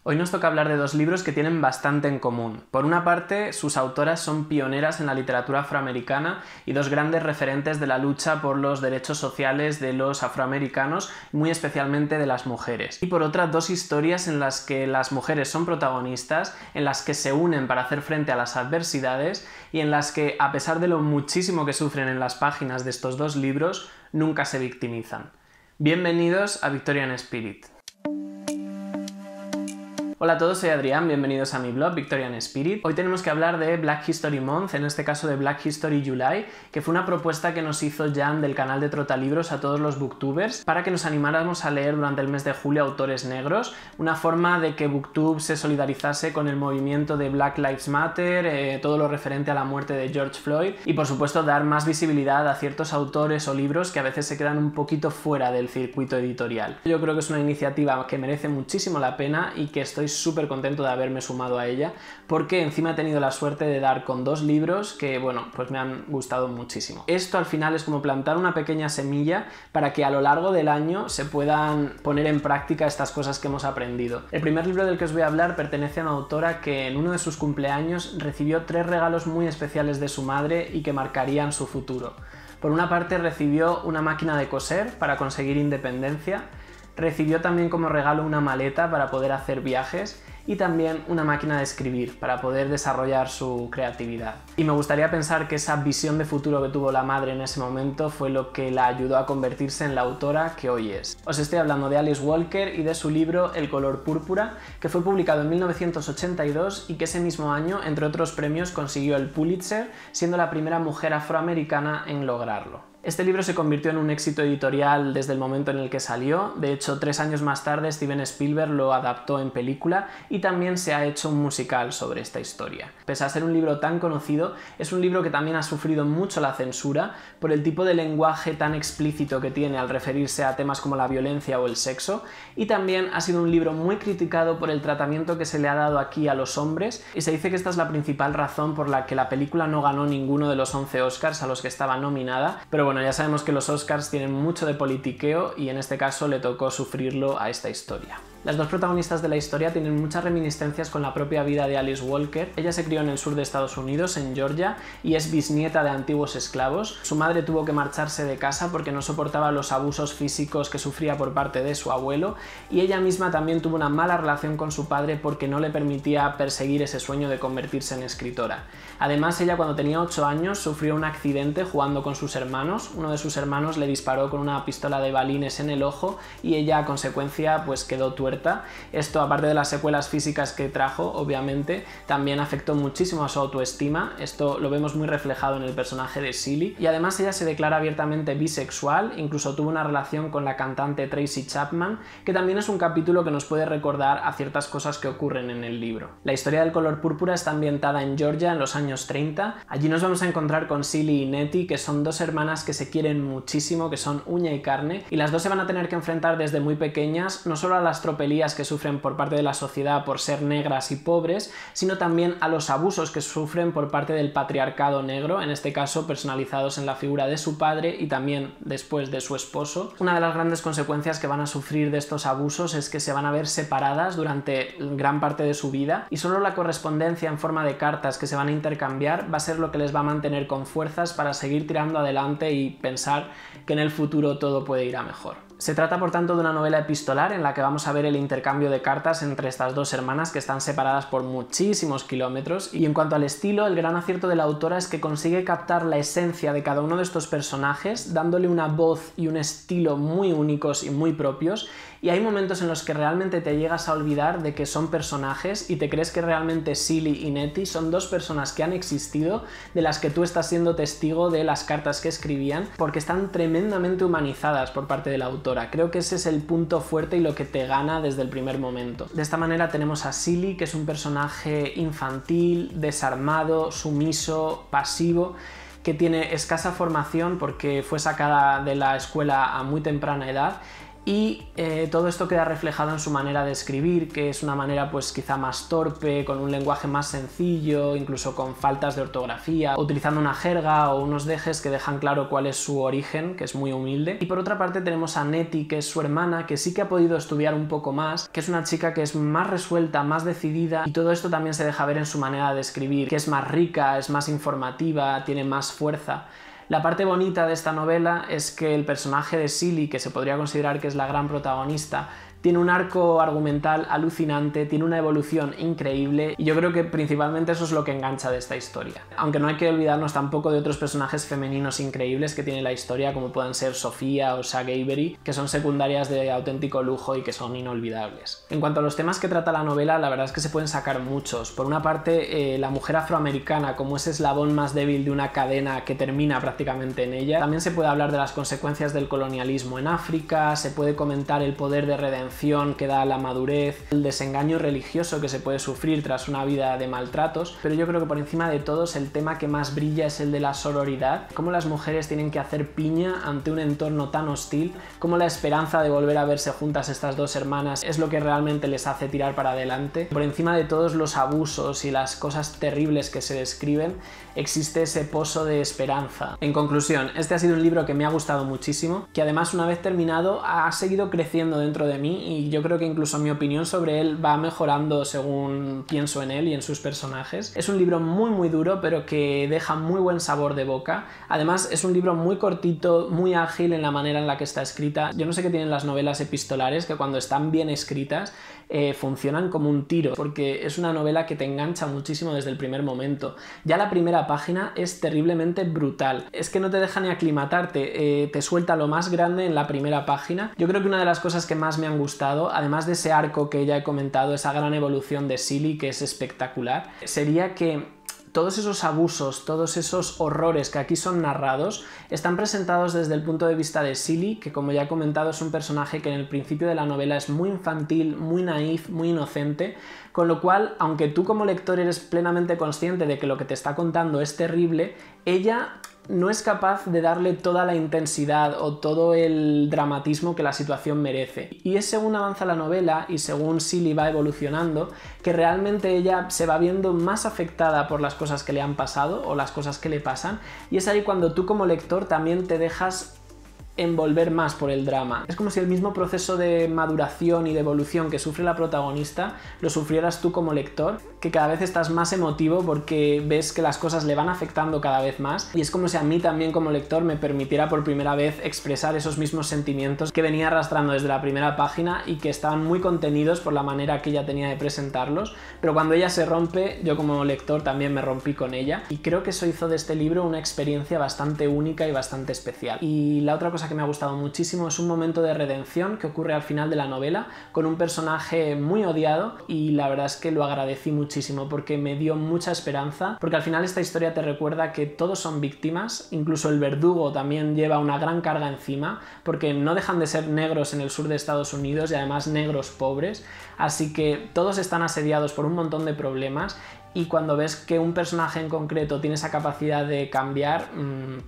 Hoy nos toca hablar de dos libros que tienen bastante en común. Por una parte, sus autoras son pioneras en la literatura afroamericana y dos grandes referentes de la lucha por los derechos sociales de los afroamericanos, muy especialmente de las mujeres. Y por otra, dos historias en las que las mujeres son protagonistas, en las que se unen para hacer frente a las adversidades y en las que, a pesar de lo muchísimo que sufren en las páginas de estos dos libros, nunca se victimizan. Bienvenidos a Victorian Spirit. Hola a todos, soy Adrián, bienvenidos a mi blog Victorian Spirit. Hoy tenemos que hablar de Black History Month, en este caso de Black History July, que fue una propuesta que nos hizo Jan del canal de Trotalibros a todos los booktubers para que nos animáramos a leer durante el mes de julio autores negros, una forma de que Booktube se solidarizase con el movimiento de Black Lives Matter, todo lo referente a la muerte de George Floyd y por supuesto dar más visibilidad a ciertos autores o libros que a veces se quedan un poquito fuera del circuito editorial. Yo creo que es una iniciativa que merece muchísimo la pena y que estoy súper contento de haberme sumado a ella, porque encima he tenido la suerte de dar con dos libros que, bueno, pues me han gustado muchísimo. Esto al final es como plantar una pequeña semilla para que a lo largo del año se puedan poner en práctica estas cosas que hemos aprendido. El primer libro del que os voy a hablar pertenece a una autora que en uno de sus cumpleaños recibió 3 regalos muy especiales de su madre y que marcarían su futuro. Por una parte recibió una máquina de coser para conseguir independencia, recibió también como regalo una maleta para poder hacer viajes y también una máquina de escribir para poder desarrollar su creatividad. Y me gustaría pensar que esa visión de futuro que tuvo la madre en ese momento fue lo que la ayudó a convertirse en la autora que hoy es. Os estoy hablando de Alice Walker y de su libro El color púrpura, que fue publicado en 1982 y que ese mismo año, entre otros premios, consiguió el Pulitzer, siendo la primera mujer afroamericana en lograrlo. Este libro se convirtió en un éxito editorial desde el momento en el que salió. De hecho, 3 años más tarde Steven Spielberg lo adaptó en película y también se ha hecho un musical sobre esta historia. Pese a ser un libro tan conocido, es un libro que también ha sufrido mucho la censura por el tipo de lenguaje tan explícito que tiene al referirse a temas como la violencia o el sexo, y también ha sido un libro muy criticado por el tratamiento que se le ha dado aquí a los hombres, y se dice que esta es la principal razón por la que la película no ganó ninguno de los 11 Oscars a los que estaba nominada, pero bueno, ya sabemos que los Oscars tienen mucho de politiqueo y en este caso le tocó sufrirlo a esta historia. Las dos protagonistas de la historia tienen muchas reminiscencias con la propia vida de Alice Walker. Ella se crió en el sur de Estados Unidos, en Georgia, y es bisnieta de antiguos esclavos. Su madre tuvo que marcharse de casa porque no soportaba los abusos físicos que sufría por parte de su abuelo, y ella misma también tuvo una mala relación con su padre porque no le permitía perseguir ese sueño de convertirse en escritora. Además, ella cuando tenía 8 años sufrió un accidente jugando con sus hermanos. Uno de sus hermanos le disparó con una pistola de balines en el ojo y ella a consecuencia pues quedó tuerta. Esto, aparte de las secuelas físicas que trajo, obviamente, también afectó muchísimo a su autoestima. Esto lo vemos muy reflejado en el personaje de Celie. Y además ella se declara abiertamente bisexual, incluso tuvo una relación con la cantante Tracy Chapman, que también es un capítulo que nos puede recordar a ciertas cosas que ocurren en el libro. La historia del color púrpura está ambientada en Georgia en los años 30. Allí nos vamos a encontrar con Celie y Nettie, que son dos hermanas que se quieren muchísimo, que son uña y carne, y las dos se van a tener que enfrentar desde muy pequeñas, no solo a las tropelías que sufren por parte de la sociedad por ser negras y pobres, sino también a los abusos que sufren por parte del patriarcado negro, en este caso personalizados en la figura de su padre y también después de su esposo. Una de las grandes consecuencias que van a sufrir de estos abusos es que se van a ver separadas durante gran parte de su vida y solo la correspondencia en forma de cartas que se van a intercambiar va a ser lo que les va a mantener con fuerzas para seguir tirando adelante y pensar que en el futuro todo puede ir a mejor. Se trata por tanto de una novela epistolar en la que vamos a ver el intercambio de cartas entre estas dos hermanas que están separadas por muchísimos kilómetros, y en cuanto al estilo, el gran acierto de la autora es que consigue captar la esencia de cada uno de estos personajes dándole una voz y un estilo muy únicos y muy propios, y hay momentos en los que realmente te llegas a olvidar de que son personajes y te crees que realmente Celie y Nettie son dos personas que han existido, de las que tú estás siendo testigo de las cartas que escribían, porque están tremendamente humanizadas por parte de la autora. Creo que ese es el punto fuerte y lo que te gana desde el primer momento. De esta manera tenemos a Celie, que es un personaje infantil, desarmado, sumiso, pasivo, que tiene escasa formación porque fue sacada de la escuela a muy temprana edad y todo esto queda reflejado en su manera de escribir, que es una manera pues quizá más torpe, con un lenguaje más sencillo, incluso con faltas de ortografía, utilizando una jerga o unos dejes que dejan claro cuál es su origen, que es muy humilde. Y por otra parte tenemos a Nettie, que es su hermana, que sí que ha podido estudiar un poco más, que es una chica que es más resuelta, más decidida, y todo esto también se deja ver en su manera de escribir, que es más rica, es más informativa, tiene más fuerza. La parte bonita de esta novela es que el personaje de Silly, que se podría considerar que es la gran protagonista, tiene un arco argumental alucinante, tiene una evolución increíble y yo creo que principalmente eso es lo que engancha de esta historia. Aunque no hay que olvidarnos tampoco de otros personajes femeninos increíbles que tiene la historia, como puedan ser Sofía o Shag Avery, que son secundarias de auténtico lujo y que son inolvidables. En cuanto a los temas que trata la novela, la verdad es que se pueden sacar muchos. Por una parte, la mujer afroamericana como ese eslabón más débil de una cadena que termina prácticamente en ella. También se puede hablar de las consecuencias del colonialismo en África, se puede comentar el poder de redención que da la madurez, el desengaño religioso que se puede sufrir tras una vida de maltratos, pero yo creo que por encima de todos el tema que más brilla es el de la sororidad, cómo las mujeres tienen que hacer piña ante un entorno tan hostil, cómo la esperanza de volver a verse juntas estas dos hermanas es lo que realmente les hace tirar para adelante. Por encima de todos los abusos y las cosas terribles que se describen, existe ese pozo de esperanza. En conclusión, este ha sido un libro que me ha gustado muchísimo, que además una vez terminado ha seguido creciendo dentro de mí y yo creo que incluso mi opinión sobre él va mejorando según pienso en él y en sus personajes. Es un libro muy duro, pero que deja muy buen sabor de boca. Además es un libro muy cortito, muy ágil en la manera en la que está escrita. Yo no sé qué tienen las novelas epistolares, que cuando están bien escritas funcionan como un tiro, porque es una novela que te engancha muchísimo desde el primer momento. Ya la primera página es terriblemente brutal, es que no te deja ni aclimatarte, te suelta lo más grande en la primera página. Yo creo que una de las cosas que más me han gustado, además de ese arco que ya he comentado, esa gran evolución de Silly que es espectacular, sería que todos esos abusos, todos esos horrores que aquí son narrados, están presentados desde el punto de vista de Silly, que como ya he comentado es un personaje que en el principio de la novela es muy infantil, muy naif, muy inocente, con lo cual, aunque tú como lector eres plenamente consciente de que lo que te está contando es terrible, ella no es capaz de darle toda la intensidad o todo el dramatismo que la situación merece. Y es según avanza la novela y según Silly va evolucionando que realmente ella se va viendo más afectada por las cosas que le han pasado o las cosas que le pasan, y es ahí cuando tú como lector también te dejas envolver más por el drama. Es como si el mismo proceso de maduración y de evolución que sufre la protagonista lo sufrieras tú como lector, que cada vez estás más emotivo porque ves que las cosas le van afectando cada vez más, y es como si a mí también como lector me permitiera por primera vez expresar esos mismos sentimientos que venía arrastrando desde la primera página y que estaban muy contenidos por la manera que ella tenía de presentarlos, pero cuando ella se rompe, yo como lector también me rompí con ella, y creo que eso hizo de este libro una experiencia bastante única y bastante especial. Y la otra cosa que me ha gustado muchísimo es un momento de redención que ocurre al final de la novela con un personaje muy odiado, y la verdad es que lo agradecí muchísimo porque me dio mucha esperanza, porque al final esta historia te recuerda que todos son víctimas, incluso el verdugo también lleva una gran carga encima porque no dejan de ser negros en el sur de Estados Unidos y además negros pobres, así que todos están asediados por un montón de problemas. Y cuando ves que un personaje en concreto tiene esa capacidad de cambiar,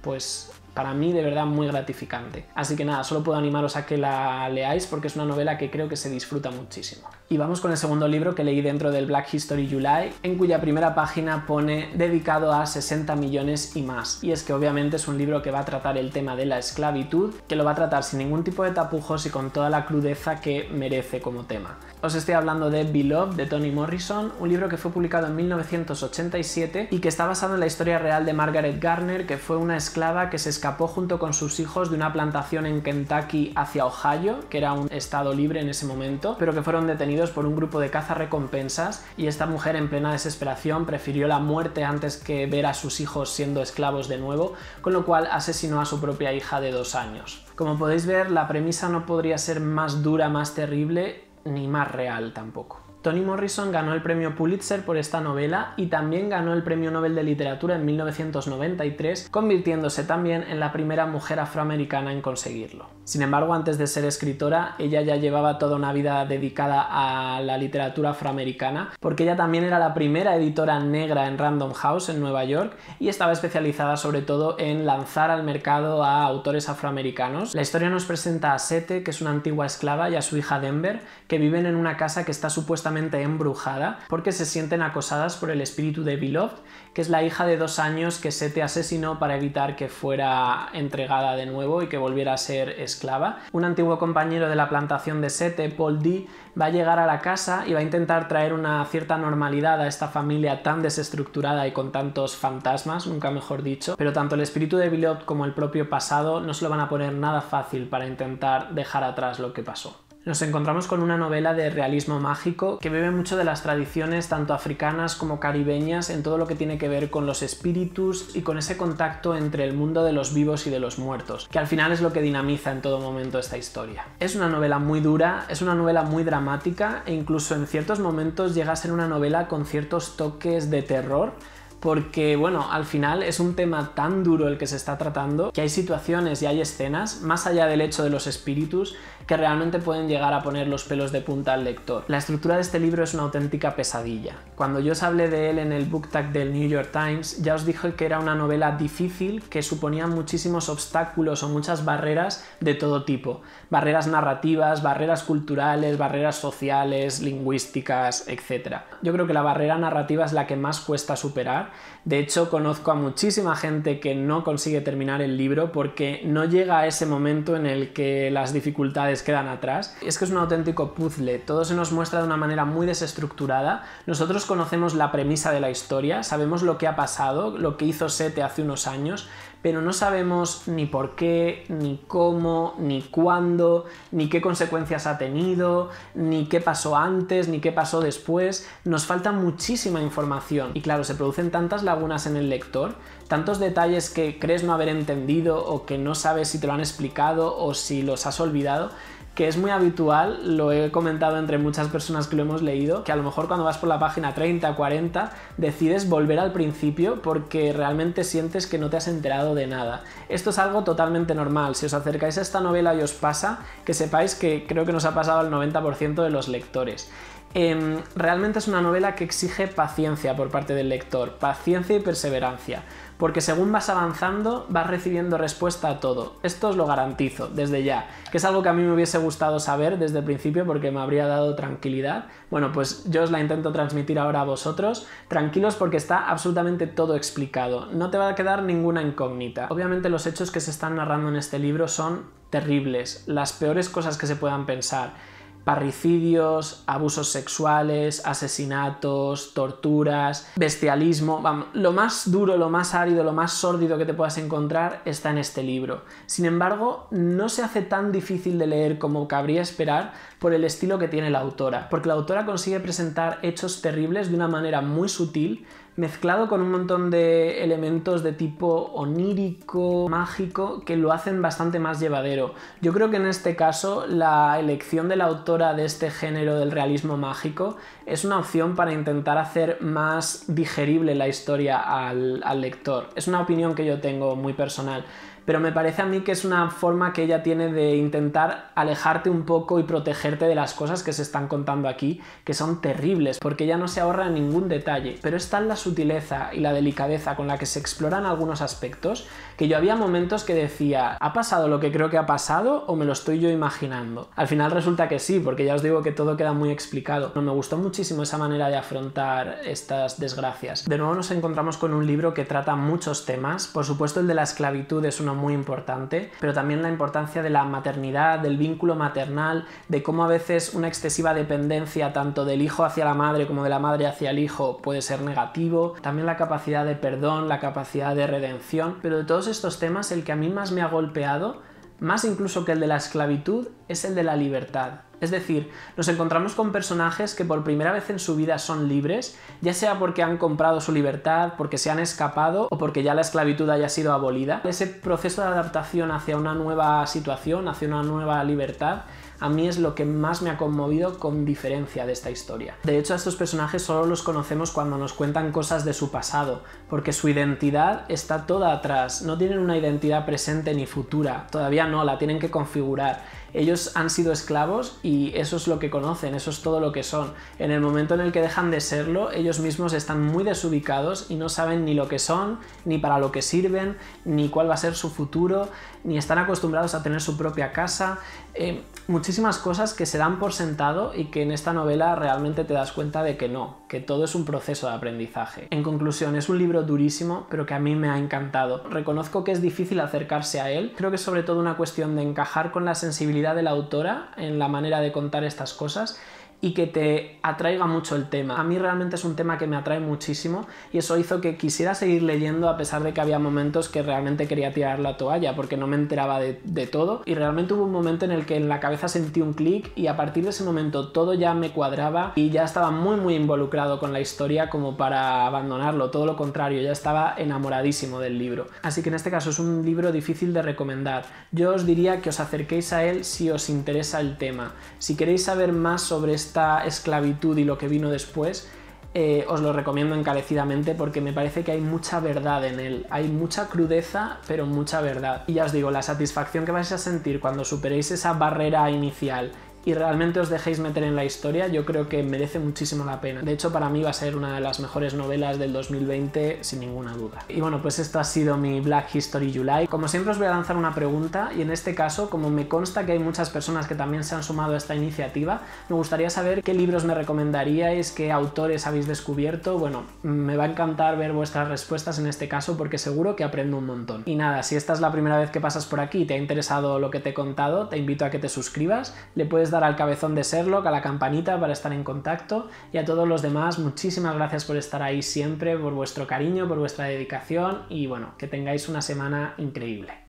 pues para mí de verdad muy gratificante. Así que nada, solo puedo animaros a que la leáis porque es una novela que creo que se disfruta muchísimo. Y vamos con el segundo libro que leí dentro del Black History July, en cuya primera página pone dedicado a 60 millones y más. Y es que obviamente es un libro que va a tratar el tema de la esclavitud, que lo va a tratar sin ningún tipo de tapujos y con toda la crudeza que merece como tema. Os estoy hablando de Beloved, de Toni Morrison, un libro que fue publicado en 1987 y que está basado en la historia real de Margaret Garner, que fue una esclava que se escapó junto con sus hijos de una plantación en Kentucky hacia Ohio, que era un estado libre en ese momento, pero que fueron detenidos por un grupo de cazarrecompensas, y esta mujer en plena desesperación prefirió la muerte antes que ver a sus hijos siendo esclavos de nuevo, con lo cual asesinó a su propia hija de 2 años. Como podéis ver, la premisa no podría ser más dura, más terrible, ni más real tampoco. Toni Morrison ganó el premio Pulitzer por esta novela y también ganó el premio Nobel de Literatura en 1993, convirtiéndose también en la primera mujer afroamericana en conseguirlo. Sin embargo, antes de ser escritora, ella ya llevaba toda una vida dedicada a la literatura afroamericana, porque ella también era la primera editora negra en Random House en Nueva York y estaba especializada sobre todo en lanzar al mercado a autores afroamericanos. La historia nos presenta a Sete, que es una antigua esclava, y a su hija Denver, que viven en una casa que está supuestamente embrujada porque se sienten acosadas por el espíritu de Beloved, que es la hija de 2 años que Sete asesinó para evitar que fuera entregada de nuevo y que volviera a ser esclava. Un antiguo compañero de la plantación de Sete, Paul D., va a llegar a la casa y va a intentar traer una cierta normalidad a esta familia tan desestructurada y con tantos fantasmas, nunca mejor dicho, pero tanto el espíritu de Beloved como el propio pasado no se lo van a poner nada fácil para intentar dejar atrás lo que pasó. Nos encontramos con una novela de realismo mágico que bebe mucho de las tradiciones tanto africanas como caribeñas en todo lo que tiene que ver con los espíritus y con ese contacto entre el mundo de los vivos y de los muertos, que al final es lo que dinamiza en todo momento esta historia. Es una novela muy dura, es una novela muy dramática e incluso en ciertos momentos llega a ser una novela con ciertos toques de terror, porque bueno, al final es un tema tan duro el que se está tratando que hay situaciones y hay escenas, más allá del hecho de los espíritus, que realmente pueden llegar a poner los pelos de punta al lector. La estructura de este libro es una auténtica pesadilla. Cuando yo os hablé de él en el book tag del New York Times, ya os dije que era una novela difícil que suponía muchísimos obstáculos o muchas barreras de todo tipo. Barreras narrativas, barreras culturales, barreras sociales, lingüísticas, etc. Yo creo que la barrera narrativa es la que más cuesta superar. De hecho, conozco a muchísima gente que no consigue terminar el libro porque no llega a ese momento en el que las dificultades quedan atrás. Es que es un auténtico puzzle, todo se nos muestra de una manera muy desestructurada. Nosotros conocemos la premisa de la historia, sabemos lo que ha pasado, lo que hizo Sete hace unos años, pero no sabemos ni por qué, ni cómo, ni cuándo, ni qué consecuencias ha tenido, ni qué pasó antes, ni qué pasó después. Nos falta muchísima información y claro, se producen tantas lagunas en el lector, tantos detalles que crees no haber entendido o que no sabes si te lo han explicado o si los has olvidado, que es muy habitual, lo he comentado entre muchas personas que lo hemos leído, que a lo mejor cuando vas por la página 30, 40, decides volver al principio porque realmente sientes que no te has enterado de nada. Esto es algo totalmente normal. Si os acercáis a esta novela y os pasa, que sepáis que creo que nos ha pasado al 90% de los lectores. Realmente es una novela que exige paciencia por parte del lector, paciencia y perseverancia, porque según vas avanzando vas recibiendo respuesta a todo. Esto os lo garantizo desde ya, que es algo que a mí me hubiese gustado saber desde el principio porque me habría dado tranquilidad. Bueno, pues yo os la intento transmitir ahora a vosotros. Tranquilos porque está absolutamente todo explicado, no te va a quedar ninguna incógnita. Obviamente los hechos que se están narrando en este libro son terribles, las peores cosas que se puedan pensar. Parricidios, abusos sexuales, asesinatos, torturas, bestialismo, vamos, lo más duro, lo más árido, lo más sórdido que te puedas encontrar está en este libro. Sin embargo, no se hace tan difícil de leer como cabría esperar por el estilo que tiene la autora, porque la autora consigue presentar hechos terribles de una manera muy sutil, mezclado con un montón de elementos de tipo onírico, mágico, que lo hacen bastante más llevadero. Yo creo que en este caso la elección de la autora de este género del realismo mágico es una opción para intentar hacer más digerible la historia al lector. Es una opinión que yo tengo muy personal, pero me parece a mí que es una forma que ella tiene de intentar alejarte un poco y protegerte de las cosas que se están contando aquí, que son terribles, porque ella no se ahorra ningún detalle, pero es tal la sutileza y la delicadeza con la que se exploran algunos aspectos, que yo había momentos que decía, ¿ha pasado lo que creo que ha pasado o me lo estoy yo imaginando? Al final resulta que sí, porque ya os digo que todo queda muy explicado. Me gustó muchísimo esa manera de afrontar estas desgracias. De nuevo nos encontramos con un libro que trata muchos temas. Por supuesto el de la esclavitud es uno muy importante, pero también la importancia de la maternidad, del vínculo maternal, de cómo a veces una excesiva dependencia tanto del hijo hacia la madre como de la madre hacia el hijo puede ser negativo, también la capacidad de perdón, la capacidad de redención, pero de todos estos temas el que a mí más me ha golpeado, más incluso que el de la esclavitud, es el de la libertad. Es decir, nos encontramos con personajes que por primera vez en su vida son libres, ya sea porque han comprado su libertad, porque se han escapado o porque ya la esclavitud haya sido abolida. Ese proceso de adaptación hacia una nueva situación, hacia una nueva libertad, a mí es lo que más me ha conmovido con diferencia de esta historia. De hecho, a estos personajes solo los conocemos cuando nos cuentan cosas de su pasado, porque su identidad está toda atrás, no tienen una identidad presente ni futura, todavía no, la tienen que configurar. Ellos han sido esclavos y eso es lo que conocen, eso es todo lo que son. En el momento en el que dejan de serlo, ellos mismos están muy desubicados y no saben ni lo que son, ni para lo que sirven, ni cuál va a ser su futuro, ni están acostumbrados a tener su propia casa. Muchísimas cosas que se dan por sentado y que en esta novela realmente te das cuenta de que no, que todo es un proceso de aprendizaje. En conclusión, es un libro durísimo, pero que a mí me ha encantado. Reconozco que es difícil acercarse a él, creo que es sobre todo una cuestión de encajar con la sensibilidad de la autora en la manera de contar estas cosas y que te atraiga mucho el tema. A mí realmente es un tema que me atrae muchísimo y eso hizo que quisiera seguir leyendo a pesar de que había momentos que realmente quería tirar la toalla porque no me enteraba de todo, y realmente hubo un momento en el que en la cabeza sentí un clic y a partir de ese momento todo ya me cuadraba y ya estaba muy involucrado con la historia como para abandonarlo, todo lo contrario, ya estaba enamoradísimo del libro. Así que en este caso es un libro difícil de recomendar. Yo os diría que os acerquéis a él si os interesa el tema. Si queréis saber más sobre esta esclavitud y lo que vino después, os lo recomiendo encarecidamente porque me parece que hay mucha verdad en él, hay mucha crudeza pero mucha verdad. Y ya os digo, la satisfacción que vais a sentir cuando superéis esa barrera inicial y realmente os dejéis meter en la historia, yo creo que merece muchísimo la pena. De hecho, para mí va a ser una de las mejores novelas del 2020 sin ninguna duda. Y bueno, pues esto ha sido mi Black History July. Como siempre os voy a lanzar una pregunta y en este caso, como me consta que hay muchas personas que también se han sumado a esta iniciativa, me gustaría saber qué libros me recomendaríais, qué autores habéis descubierto. Bueno, me va a encantar ver vuestras respuestas en este caso porque seguro que aprendo un montón. Y nada, si esta es la primera vez que pasas por aquí y te ha interesado lo que te he contado, te invito a que te suscribas, le puedes dar al cabezón de Sherlock, a la campanita para estar en contacto, y a todos los demás, muchísimas gracias por estar ahí siempre, por vuestro cariño, por vuestra dedicación y bueno, que tengáis una semana increíble.